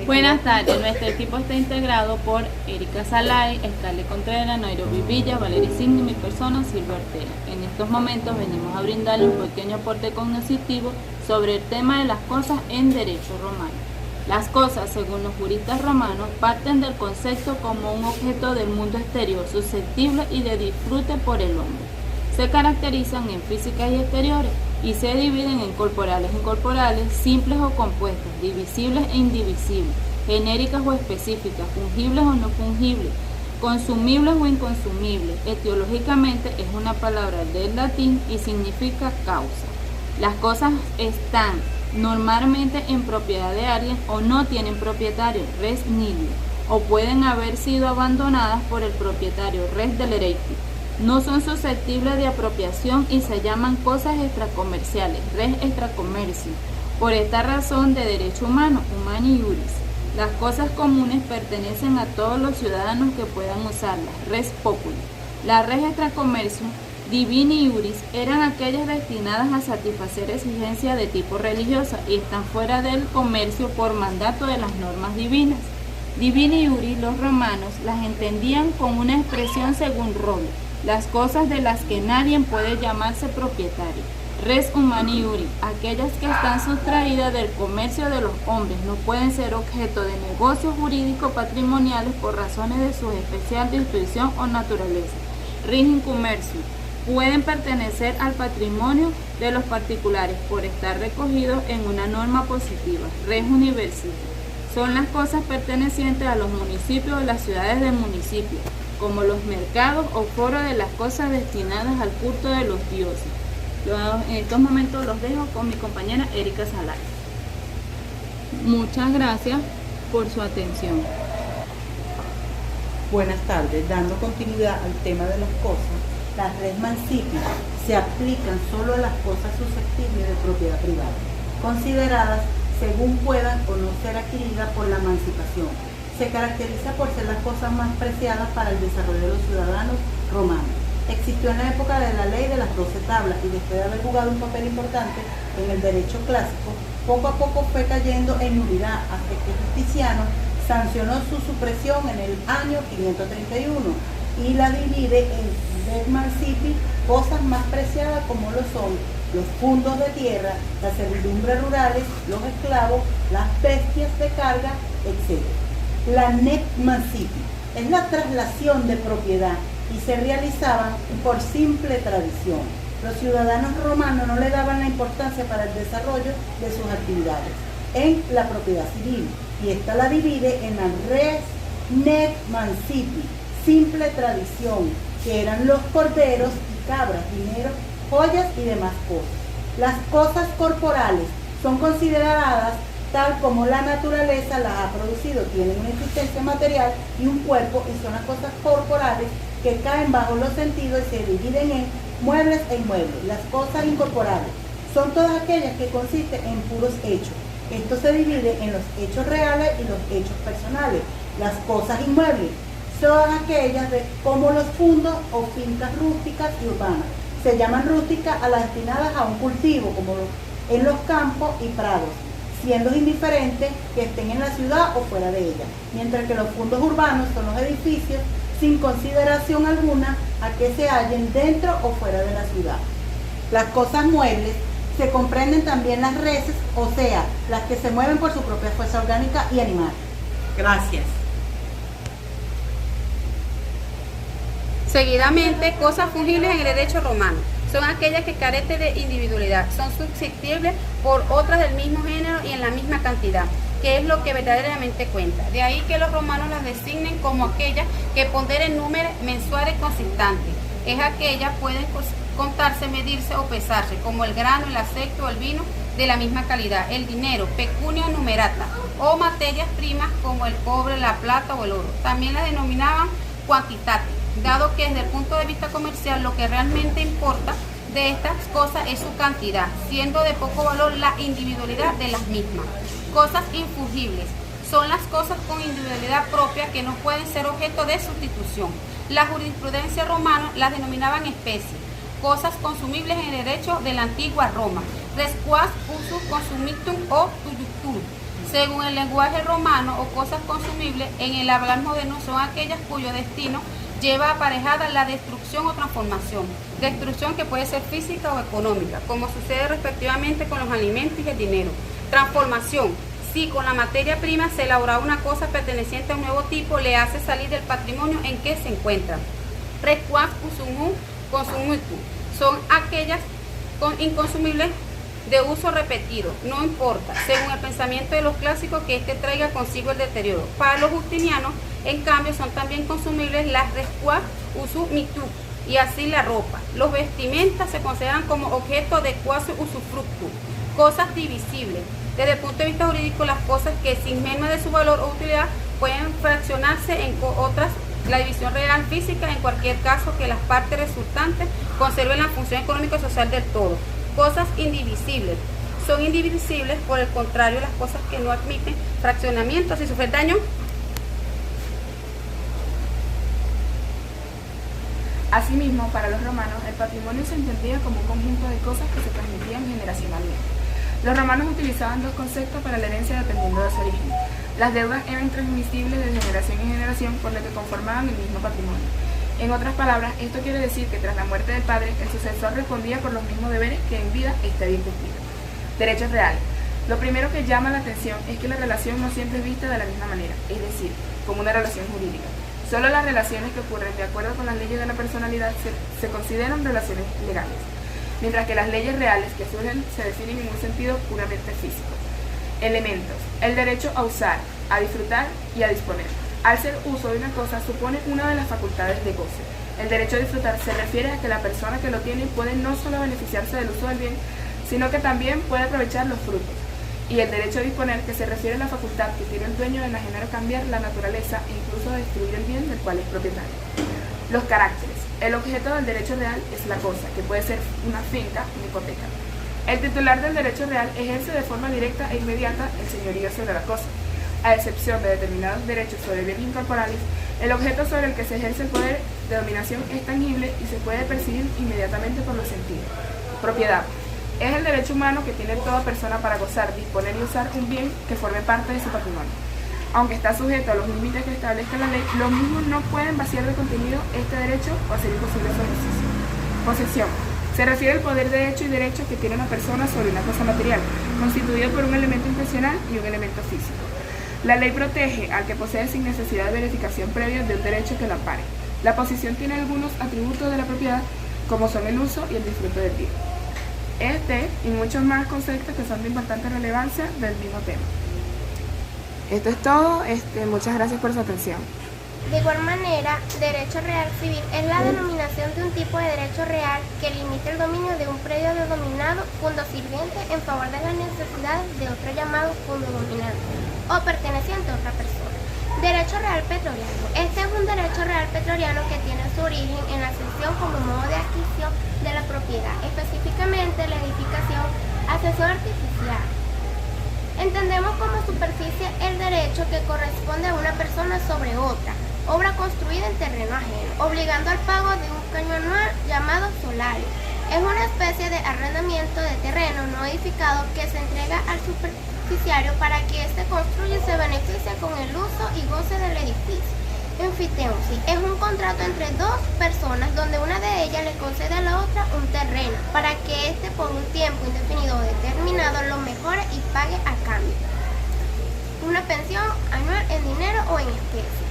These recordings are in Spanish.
Buenas tardes, nuestro equipo está integrado por Erika Salay, Scarlett Contreras, Nairobi Villa, Valeria Signi y mi persona, Silvia Ortega. En estos momentos venimos a brindarle un pequeño aporte cognoscitivo sobre el tema de las cosas en derecho romano. Las cosas, según los juristas romanos, parten del concepto como un objeto del mundo exterior, susceptible y de disfrute por el hombre. Se caracterizan en físicas y exteriores y se dividen en corporales e incorporales, simples o compuestas, divisibles e indivisibles, genéricas o específicas, fungibles o no fungibles, consumibles o inconsumibles. Etiológicamente es una palabra del latín y significa causa. Las cosas están normalmente en propiedad de alguien o no tienen propietario, res nihil, o pueden haber sido abandonadas por el propietario, res delerecti. No son susceptibles de apropiación y se llaman cosas extracomerciales, res extracomercio, por esta razón de derecho humano, humani iuris. Las cosas comunes pertenecen a todos los ciudadanos que puedan usarlas, res populi. La res extracomercio, divini iuris, eran aquellas destinadas a satisfacer exigencias de tipo religiosa y están fuera del comercio por mandato de las normas divinas. Divini iuris, los romanos las entendían con una expresión según Rolo, las cosas de las que nadie puede llamarse propietario. Res humani iuris, aquellas que están sustraídas del comercio de los hombres, no pueden ser objeto de negocios jurídicos patrimoniales por razones de su especial disposición o naturaleza. Res incomercio, pueden pertenecer al patrimonio de los particulares por estar recogidos en una norma positiva. Res universi, son las cosas pertenecientes a los municipios o las ciudades del municipio, como los mercados o foros de las cosas destinadas al culto de los dioses. En estos momentos los dejo con mi compañera Erika Salay. Muchas gracias por su atención. Buenas tardes. Dando continuidad al tema de las cosas, las res mancipi se aplican solo a las cosas susceptibles de propiedad privada, consideradas según puedan o no ser adquiridas por la emancipación. Se caracteriza por ser las cosas más preciadas para el desarrollo de los ciudadanos romanos. Existió en la época de la ley de las 12 tablas y después de haber jugado un papel importante en el derecho clásico, poco a poco fue cayendo en nulidad hasta que Justiniano sancionó su supresión en el año 531 y la divide en res mancipi, cosas más preciadas como lo son los fundos de tierra, las servidumbres rurales, los esclavos, las bestias de carga, etc. La nec mancipi es la traslación de propiedad y se realizaban por simple tradición. Los ciudadanos romanos no le daban la importancia para el desarrollo de sus actividades en la propiedad civil y esta la divide en la res nec mancipi, simple tradición, que eran los corderos y cabras, dinero, joyas y demás cosas. Las cosas corporales son consideradas tal como la naturaleza las ha producido, tienen una existencia material y un cuerpo y son las cosas corporales que caen bajo los sentidos y se dividen en muebles e inmuebles. Las cosas incorporales son todas aquellas que consisten en puros hechos. Esto se divide en los hechos reales y los hechos personales. Las cosas inmuebles son aquellas como los fundos o fincas rústicas y urbanas. Se llaman rústicas a las destinadas a un cultivo, como en los campos y prados, siendo indiferente que estén en la ciudad o fuera de ella, mientras que los fundos urbanos son los edificios sin consideración alguna a que se hallen dentro o fuera de la ciudad. Las cosas muebles se comprenden también las reses, o sea, las que se mueven por su propia fuerza orgánica y animal. Gracias. Seguidamente, cosas fungibles en el derecho romano. Son aquellas que carecen de individualidad, son susceptibles por otras del mismo género y en la misma cantidad, que es lo que verdaderamente cuenta. De ahí que los romanos las designen como aquellas que ponderen números mensuales consistantes. Es aquellas pueden contarse, medirse o pesarse, como el grano, el aceite o el vino de la misma calidad, el dinero, pecunia numerata, o materias primas como el cobre, la plata o el oro. También las denominaban quantitate, dado que desde el punto de vista comercial lo que realmente importa de estas cosas es su cantidad, siendo de poco valor la individualidad de las mismas. Cosas infungibles son las cosas con individualidad propia que no pueden ser objeto de sustitución. La jurisprudencia romana las denominaban especies, cosas consumibles en el derecho de la antigua Roma, res quas usus consumitum o tuiutur, Según el lenguaje romano, o cosas consumibles en el hablar moderno son aquellas cuyo destino lleva aparejada la destrucción o transformación. Destrucción que puede ser física o económica, como sucede respectivamente con los alimentos y el dinero. Transformación, si con la materia prima se elabora una cosa perteneciente a un nuevo tipo, le hace salir del patrimonio en que se encuentra. Res quas usum consumitu, son aquellas inconsumibles de uso repetido, no importa, según el pensamiento de los clásicos, que éste traiga consigo el deterioro. Para los justinianos, en cambio, son también consumibles las res quas usumitu, y así la ropa. Los vestimentas se consideran como objeto de quasi usufructu, cosas divisibles. Desde el punto de vista jurídico, las cosas que sin merma de su valor o utilidad pueden fraccionarse en otras, la división real física, en cualquier caso que las partes resultantes conserven la función económica y social del todo. Cosas indivisibles. Son indivisibles, por el contrario, las cosas que no admiten fraccionamiento si sufren daño. Asimismo, para los romanos, el patrimonio se entendía como un conjunto de cosas que se transmitían generacionalmente. Los romanos utilizaban dos conceptos para la herencia dependiendo de su origen. Las deudas eran transmisibles de generación en generación, por lo que conformaban el mismo patrimonio. En otras palabras, esto quiere decir que tras la muerte del padre, el sucesor respondía por los mismos deberes que en vida éste había cumplido. Derechos reales. Lo primero que llama la atención es que la relación no siempre es vista de la misma manera, es decir, como una relación jurídica. Solo las relaciones que ocurren de acuerdo con las leyes de la personalidad se consideran relaciones legales, mientras que las leyes reales que surgen se definen en un sentido puramente físico. Elementos. El derecho a usar, a disfrutar y a disponer. Al ser uso de una cosa, supone una de las facultades de goce. El derecho a disfrutar se refiere a que la persona que lo tiene puede no solo beneficiarse del uso del bien, sino que también puede aprovechar los frutos. Y el derecho a disponer, que se refiere a la facultad que tiene el dueño de enajenar o cambiar la naturaleza e incluso destruir el bien del cual es propietario. Los caracteres. El objeto del derecho real es la cosa, que puede ser una finca, una hipoteca. El titular del derecho real ejerce de forma directa e inmediata el señorío sobre la cosa. A excepción de determinados derechos sobre bienes incorporales, el objeto sobre el que se ejerce el poder de dominación es tangible y se puede percibir inmediatamente por los sentidos. Propiedad. Es el derecho humano que tiene toda persona para gozar, disponer y usar un bien que forme parte de su patrimonio. Aunque está sujeto a los límites que establezca la ley, los mismos no pueden vaciar de contenido este derecho o hacer imposible su ejercicio. Posesión. Se refiere al poder de hecho y derecho que tiene una persona sobre una cosa material, constituido por un elemento intencional y un elemento físico. La ley protege al que posee sin necesidad de verificación previa de un derecho que lo ampare. La posesión tiene algunos atributos de la propiedad, como son el uso y el disfrute del bien. Este y muchos más conceptos que son de importante relevancia del mismo tema. Esto es todo, muchas gracias por su atención. De igual manera, derecho real civil es la denominación de un tipo de derecho real que limita el dominio de un predio denominado fundo sirviente en favor de las necesidades de otro llamado fundo dominante o perteneciente a otra persona. Derecho real petroliano. Este es un derecho real petroliano que tiene su origen en la cesión como modo de adquisición de la propiedad, específicamente la edificación a cesión artificial. Entendemos como superficie el derecho que corresponde a una persona sobre otra, obra construida en terreno ajeno, obligando al pago de un caño anual llamado solario. Es una especie de arrendamiento de terreno no edificado que se entrega al superficiario para que éste construya y se beneficie con el uso y goce del edificio. Enfiteusis es un contrato entre dos personas donde una de ellas le concede a la otra un terreno para que éste por un tiempo indefinido o determinado lo mejore y pague a cambio una pensión anual en dinero o en especie.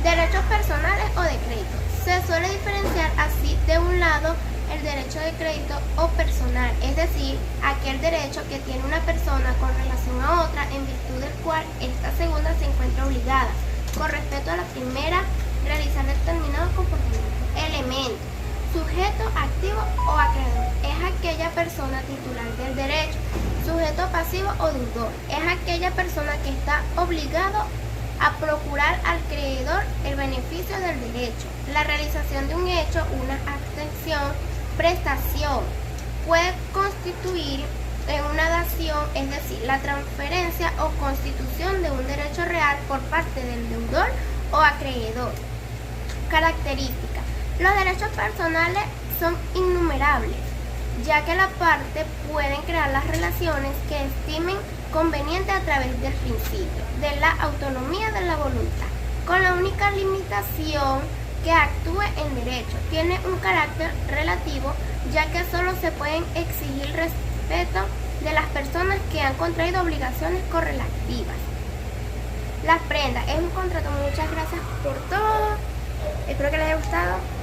Derechos personales o de crédito. Se suele diferenciar así de un lado el derecho de crédito o personal, es decir, aquel derecho que tiene una persona con relación a otra en virtud del cual esta segunda se encuentra obligada, con respecto a la primera, realizar determinados comportamientos. Elemento. Sujeto activo o acreedor. Es aquella persona titular del derecho. Sujeto pasivo o deudor. Es aquella persona que está obligado a procurar al creador el beneficio del derecho. La realización de un hecho, una abstención, prestación, puede constituir en una dación, es decir, la transferencia o constitución de un derecho real por parte del deudor o acreedor. Características. Los derechos personales son innumerables. ya que las partes pueden crear las relaciones que estimen conveniente a través del principio de la autonomía de la voluntad, con la única limitación que actúe en derecho. Tiene un carácter relativo, ya que solo se pueden exigir respeto de las personas que han contraído obligaciones correlativas. Las prendas es un contrato. Muchas gracias por todo. Espero que les haya gustado.